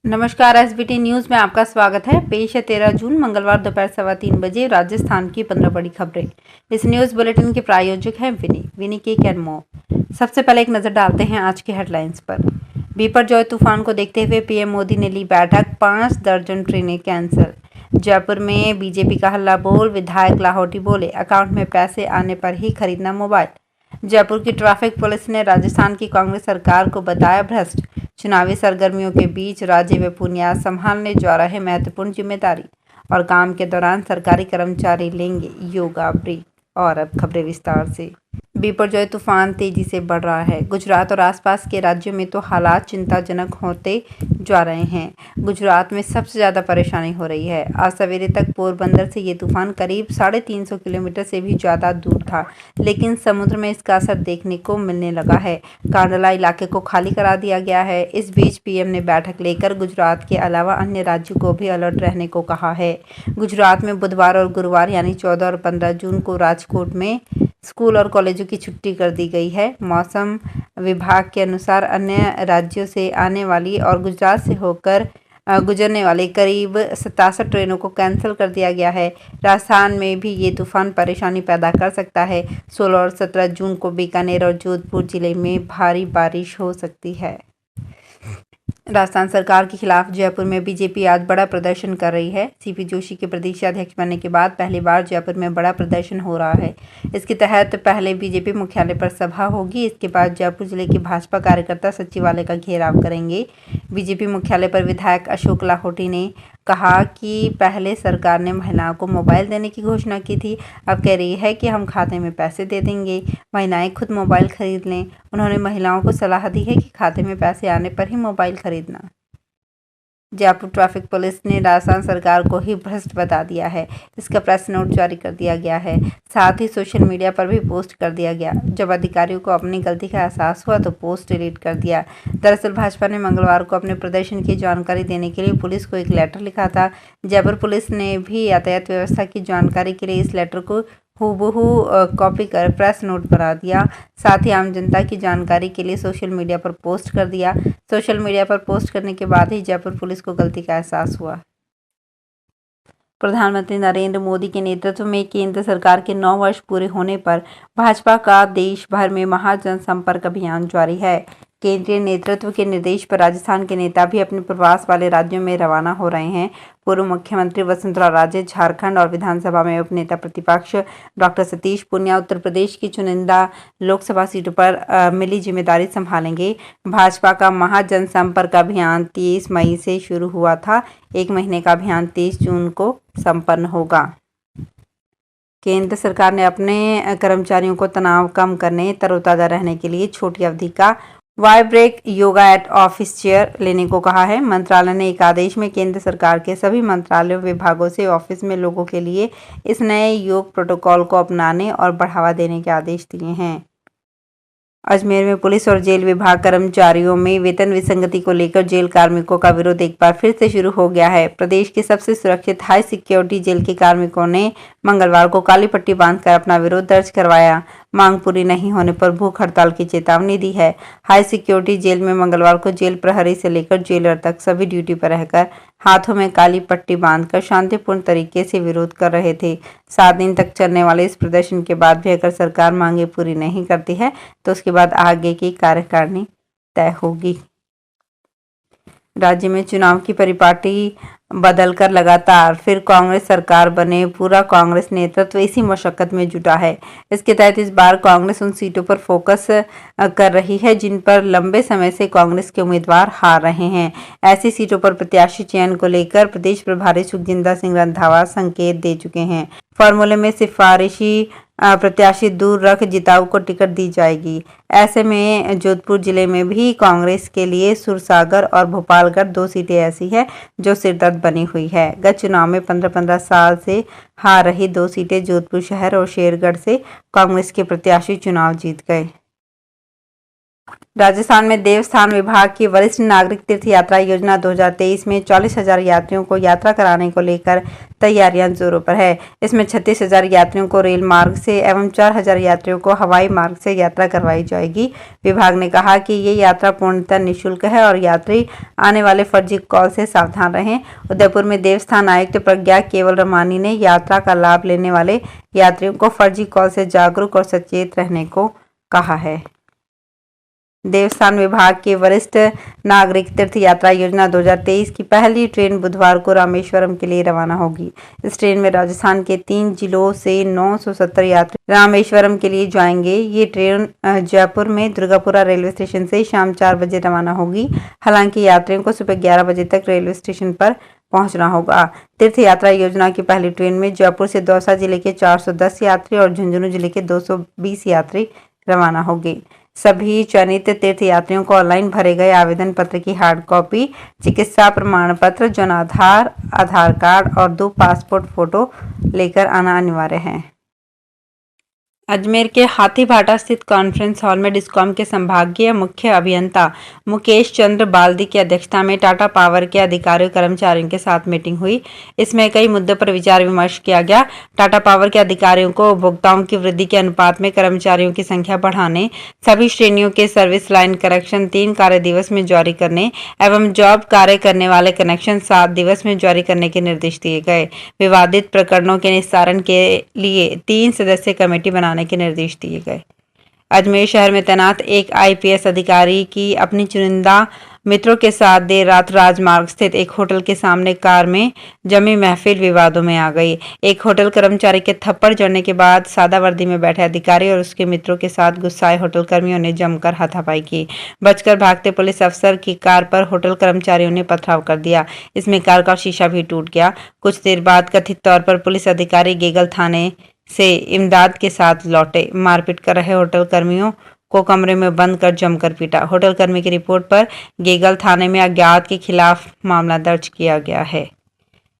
नमस्कार। SBT news में आपका स्वागत है। पेश है 13 जून मंगलवार दोपहर 3:15 राजस्थान की 15 बड़ी खबरें। इस न्यूज बुलेटिन के प्रायोजक हैं विनी के कैनमो। सबसे पहले एक नजर डालते हैं आज के हेडलाइंस पर। बिपरजॉय तूफान को देखते हुए पीएम मोदी ने ली बैठक, 5 दर्जन ट्रेनें कैंसिल। जयपुर में बीजेपी का हल्ला बोल, विधायक लाहौटी बोले अकाउंट में पैसे आने पर ही खरीदना मोबाइल। जयपुर की ट्रैफिक पुलिस ने राजस्थान की कांग्रेस सरकार को बताया भ्रष्ट। चुनावी सरगर्मियों के बीच राज्य में बुनियाद संभालने जा रहे महत्वपूर्ण जिम्मेदारी और काम के दौरान सरकारी कर्मचारी लेंगे योगा ब्रेक। और अब खबरें विस्तार से। बिपरजॉय तूफान तेजी से बढ़ रहा है। गुजरात और आसपास के राज्यों में तो हालात चिंताजनक होते जा रहे हैं। गुजरात में सबसे ज़्यादा परेशानी हो रही है। आज सवेरे तक पोरबंदर से ये तूफान करीब 350 किलोमीटर से भी ज़्यादा दूर था, लेकिन समुद्र में इसका असर देखने को मिलने लगा है। कांडला इलाके को खाली करा दिया गया है। इस बीच पीएम ने बैठक लेकर गुजरात के अलावा अन्य राज्यों को भी अलर्ट रहने को कहा है। गुजरात में बुधवार और गुरुवार यानी 14 और 15 जून को राजकोट में स्कूल और कॉलेजों की छुट्टी कर दी गई है। मौसम विभाग के अनुसार अन्य राज्यों से आने वाली और गुजरात से होकर गुजरने वाली करीब 67 ट्रेनों को कैंसिल कर दिया गया है। राजस्थान में भी ये तूफान परेशानी पैदा कर सकता है। 16 और 17 जून को बीकानेर और जोधपुर जिले में भारी बारिश हो सकती है। राजस्थान सरकार के खिलाफ जयपुर में बीजेपी आज बड़ा प्रदर्शन कर रही है। सीपी जोशी के प्रदेशाध्यक्ष बनने के बाद पहली बार जयपुर में बड़ा प्रदर्शन हो रहा है। इसके तहत पहले बीजेपी मुख्यालय पर सभा होगी। इसके बाद जयपुर जिले के भाजपा कार्यकर्ता सचिवालय का घेराव करेंगे। बीजेपी मुख्यालय पर विधायक अशोक लाहोटी ने कहा कि पहले सरकार ने महिलाओं को मोबाइल देने की घोषणा की थी, अब कह रही है कि हम खाते में पैसे दे देंगे, महिलाएं खुद मोबाइल खरीद लें। उन्होंने महिलाओं को सलाह दी है कि खाते में पैसे आने पर ही मोबाइल खरीदना। जयपुर ट्रैफिक पुलिस ने राजस्थान सरकार को ही भ्रष्ट बता दिया है। इसका प्रेस नोट जारी कर दिया गया है, साथ ही सोशल मीडिया पर भी पोस्ट कर दिया गया। जब अधिकारियों को अपनी गलती का एहसास हुआ तो पोस्ट डिलीट कर दिया। दरअसल भाजपा ने मंगलवार को अपने प्रदर्शन की जानकारी देने के लिए पुलिस को एक लेटर लिखा था। जयपुर पुलिस ने भी यातायात व्यवस्था की जानकारी के लिए इस लेटर को हूबहू कॉपी कर प्रेस नोट बना दिया। साथ ही आम जनता की जानकारी के लिए सोशल मीडिया पर पोस्ट कर दिया। सोशल मीडिया पर पोस्ट करने के बाद ही जयपुर पुलिस को गलती का एहसास हुआ। प्रधानमंत्री नरेंद्र मोदी के नेतृत्व में केंद्र सरकार के 9 वर्ष पूरे होने पर भाजपा का देश भर में महाजनसंपर्क अभियान जारी है। केंद्रीय नेतृत्व के निर्देश पर राजस्थान के नेता भी अपने प्रवास वाले राज्यों में रवाना हो रहे हैं। पूर्व मुख्यमंत्री वसुंधरा राजे झारखंड और विधानसभा में उपनेता प्रतिपक्ष डॉक्टर सतीश पूनिया उत्तर प्रदेश की चुनिंदा लोकसभा सीटों पर मिली जिम्मेदारी संभालेंगे। भाजपा का महाजनसंपर्क अभियान 30 मई से शुरू हुआ था। 1 महीने का अभियान 30 जून को संपन्न होगा। केंद्र सरकार ने अपने कर्मचारियों को तनाव कम करने, तरोताजा रहने के लिए छोटी अवधि का वाइब्रेक योगा एट ऑफिस चेयर लेने को कहा है। मंत्रालय ने एक आदेश में केंद्र सरकार के सभी मंत्रालयों विभागों से ऑफिस में लोगों के लिए इस नए योग प्रोटोकॉल को अपनाने और बढ़ावा देने के आदेश दिए हैं। अजमेर में पुलिस और जेल विभाग कर्मचारियों में वेतन विसंगति को लेकर जेल कार्मिकों का विरोध एक बार फिर से शुरू हो गया है। प्रदेश के सबसे सुरक्षित हाई सिक्योरिटी जेल के कार्मिकों ने मंगलवार को काली पट्टी बांधकर अपना विरोध दर्ज करवाया। मांग पूरी नहीं होने पर भूख हड़ताल की चेतावनी दी है। हाई सिक्योरिटी जेल में मंगलवार को जेल प्रहरी से लेकर जेलर तक सभी ड्यूटी पर रहकर हाथों में काली पट्टी बांधकर शांतिपूर्ण तरीके से विरोध कर रहे थे। 7 दिन तक चलने वाले इस प्रदर्शन के बाद भी अगर सरकार मांगे पूरी नहीं करती है तो उसके बाद आगे की कार्यकारिणी तय होगी। राज्य में चुनाव की परिपाटी बदलकर लगातार फिर कांग्रेस सरकार बने पूरा कांग्रेस नेतृत्व इसी मशक्कत में जुटा है। इसके तहत इस बार कांग्रेस उन सीटों पर फोकस कर रही है जिन पर लंबे समय से कांग्रेस के उम्मीदवार हार रहे हैं। ऐसी सीटों पर प्रत्याशी चयन को लेकर प्रदेश प्रभारी सुखजिंदर सिंह रंधावा संकेत दे चुके हैं। फॉर्मूले में सिफारिशी प्रत्याशी दूर रख जिताऊ को टिकट दी जाएगी। ऐसे में जोधपुर जिले में भी कांग्रेस के लिए सुरसागर और भोपालगढ़ 2 सीटें ऐसी है जो सिरदर्द बनी हुई है। गत चुनाव में 15-15 साल से हार रही 2 सीटें जोधपुर शहर और शेरगढ़ से कांग्रेस के प्रत्याशी चुनाव जीत गए। राजस्थान में देवस्थान विभाग की वरिष्ठ नागरिक तीर्थ यात्रा योजना 2023 में 40,000 यात्रियों को यात्रा कराने को लेकर तैयारियां जोरों पर है। इसमें 36,000 यात्रियों को रेल मार्ग से एवं 4,000 यात्रियों को हवाई मार्ग से यात्रा करवाई जाएगी। विभाग ने कहा कि ये यात्रा पूर्णतः निःशुल्क है और यात्री आने वाले फर्जी कॉल से सावधान रहें। उदयपुर में देवस्थान आयुक्त प्रज्ञा केवल रमानी ने यात्रा का लाभ लेने वाले यात्रियों को फर्जी कॉल से जागरूक और सचेत रहने को कहा है। देवस्थान विभाग की वरिष्ठ नागरिक तीर्थ यात्रा योजना 2023 की पहली ट्रेन बुधवार को रामेश्वरम के लिए रवाना होगी। इस ट्रेन में राजस्थान के 3 जिलों से 970 यात्री रामेश्वरम के लिए जाएंगे। ये ट्रेन जयपुर में दुर्गापुरा रेलवे स्टेशन से शाम 4 बजे रवाना होगी। हालांकि यात्रियों को सुबह 11 बजे तक रेलवे स्टेशन पर पहुंचना होगा। तीर्थ यात्रा योजना की पहली ट्रेन में जयपुर से दौसा जिले के 410 यात्री और झुंझुनू जिले के 220 यात्री रवाना होंगे। सभी चयनित तीर्थ यात्रियों को ऑनलाइन भरे गए आवेदन पत्र की हार्ड कॉपी, चिकित्सा प्रमाण पत्र, जन आधार कार्ड और 2 पासपोर्ट फोटो लेकर आना अनिवार्य है। अजमेर के हाथीभाटा स्थित कॉन्फ्रेंस हॉल में डिस्कॉम के संभागीय मुख्य अभियंता मुकेश चंद्र बाल्दी की अध्यक्षता में टाटा पावर के अधिकारियों कर्मचारियों के साथ मीटिंग हुई। इसमें कई मुद्दों पर विचार विमर्श किया गया। टाटा पावर के अधिकारियों को उपभोक्ताओं की वृद्धि के अनुपात में कर्मचारियों की संख्या बढ़ाने, सभी श्रेणियों के सर्विस लाइन कनेक्शन 3 कार्य दिवस में जारी करने एवं जॉब कार्य करने वाले कनेक्शन 7 दिवस में जारी करने के निर्देश दिए गए। विवादित प्रकरणों के निस्तारण के लिए 3 सदस्यीय कमेटी बनाने के निर्देश दिए गए। अजमेर शहर में तैनात एक आईपीएस अधिकारी की अपनी चुनिंदा मित्रों के साथ देर रात राजमार्ग स्थित एक होटल के सामने कार में जमी महफिल विवादों में आ गई। एक होटल कर्मचारी के थप्पड़ जड़ने के बाद सादा वर्दी में बैठे अधिकारी और उसके मित्रों के साथ गुस्साए होटल कर्मियों ने जमकर हाथापाई की। बचकर भागते पुलिस अफसर की कार पर होटल कर्मचारियों ने पथराव कर दिया। इसमें कार का शीशा भी टूट गया। कुछ देर बाद कथित तौर पर पुलिस अधिकारी गेगल थाने से इमदाद के साथ लौटे। मारपीट कर रहे होटल कर्मियों को कमरे में बंद कर जमकर पीटा। होटल कर्मी की रिपोर्ट पर गेगल थाने में अज्ञात के खिलाफ मामला दर्ज किया गया है।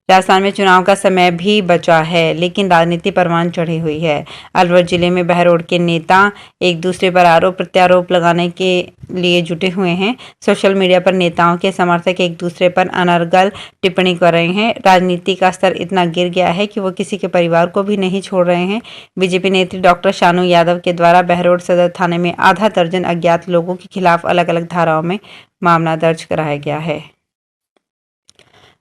राजस्थान में चुनाव का समय भी बचा है, लेकिन राजनीति परवान चढ़ी हुई है। अलवर जिले में बहरोड के नेता एक दूसरे पर आरोप प्रत्यारोप लगाने के लिए जुटे हुए हैं। सोशल मीडिया पर नेताओं के समर्थक एक दूसरे पर अनर्गल टिप्पणी कर रहे हैं। राजनीति का स्तर इतना गिर गया है कि वो किसी के परिवार को भी नहीं छोड़ रहे हैं। बीजेपी नेत्री डॉक्टर शानू यादव के द्वारा बहरोड सदर थाने में आधा दर्जन अज्ञात लोगों के खिलाफ अलग अलग धाराओं में मामला दर्ज कराया गया है।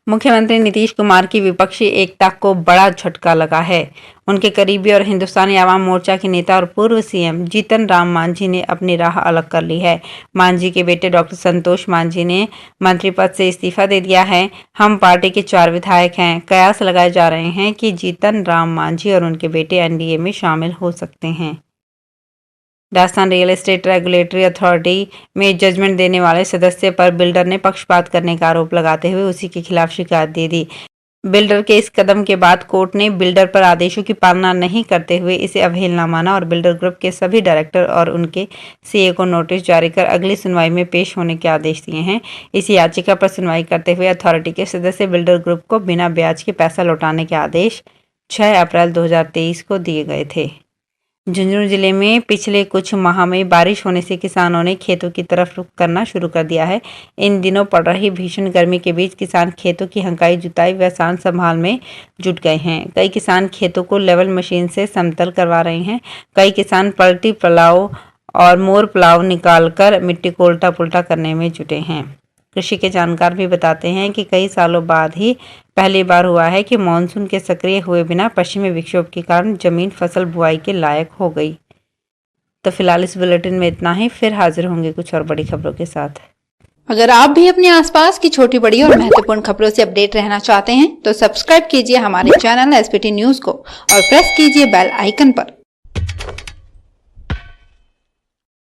मुख्यमंत्री नीतीश कुमार की विपक्षी एकता को बड़ा झटका लगा है। उनके करीबी और हिंदुस्तानी आवाम मोर्चा के नेता और पूर्व सीएम जीतन राम मांझी ने अपनी राह अलग कर ली है। मांझी के बेटे डॉक्टर संतोष मांझी ने मंत्री पद से इस्तीफा दे दिया है। हम पार्टी के 4 विधायक हैं। कयास लगाए जा रहे हैं कि जीतन राम मांझी और उनके बेटे एनडीए में शामिल हो सकते हैं। Rajasthan real estate regulatory authority में जजमेंट देने वाले सदस्य पर बिल्डर ने पक्षपात करने का आरोप लगाते हुए उसी के खिलाफ शिकायत दे दी। बिल्डर के इस कदम के बाद कोर्ट ने बिल्डर पर आदेशों की पालना नहीं करते हुए इसे अवहेलना माना और बिल्डर ग्रुप के सभी डायरेक्टर और उनके सीए को नोटिस जारी कर अगली सुनवाई में पेश होने के आदेश दिए हैं। इस याचिका पर सुनवाई करते हुए अथॉरिटी के सदस्य बिल्डर ग्रुप को बिना ब्याज के पैसा लौटाने के आदेश 6 अप्रैल 2023 को दिए गए थे। झुंझुनू जिले में पिछले कुछ माह में बारिश होने से किसानों ने खेतों की तरफ रुख करना शुरू कर दिया है। इन दिनों पड़ रही भीषण गर्मी के बीच किसान खेतों की हंकाई जुताई व सान संभाल में जुट गए हैं। कई किसान खेतों को लेवल मशीन से समतल करवा रहे हैं। कई किसान पलटी प्लाव और मोर प्लाव निकालकर मिट्टी को उल्टा पुल्टा करने में जुटे हैं। कृषि के जानकार भी बताते हैं कि कई सालों बाद ही पहली बार हुआ है कि मानसून के सक्रिय हुए बिना पश्चिमी विक्षोभ के कारण जमीन फसल बुआई के लायक हो गई। तो फिलहाल इस बुलेटिन में इतना ही। फिर हाजिर होंगे कुछ और बड़ी खबरों के साथ। अगर आप भी अपने आसपास की छोटी बड़ी और महत्वपूर्ण खबरों से अपडेट रहना चाहते हैं तो सब्सक्राइब कीजिए हमारे चैनल एसपीटी न्यूज को और प्रेस कीजिए बेल आइकन पर।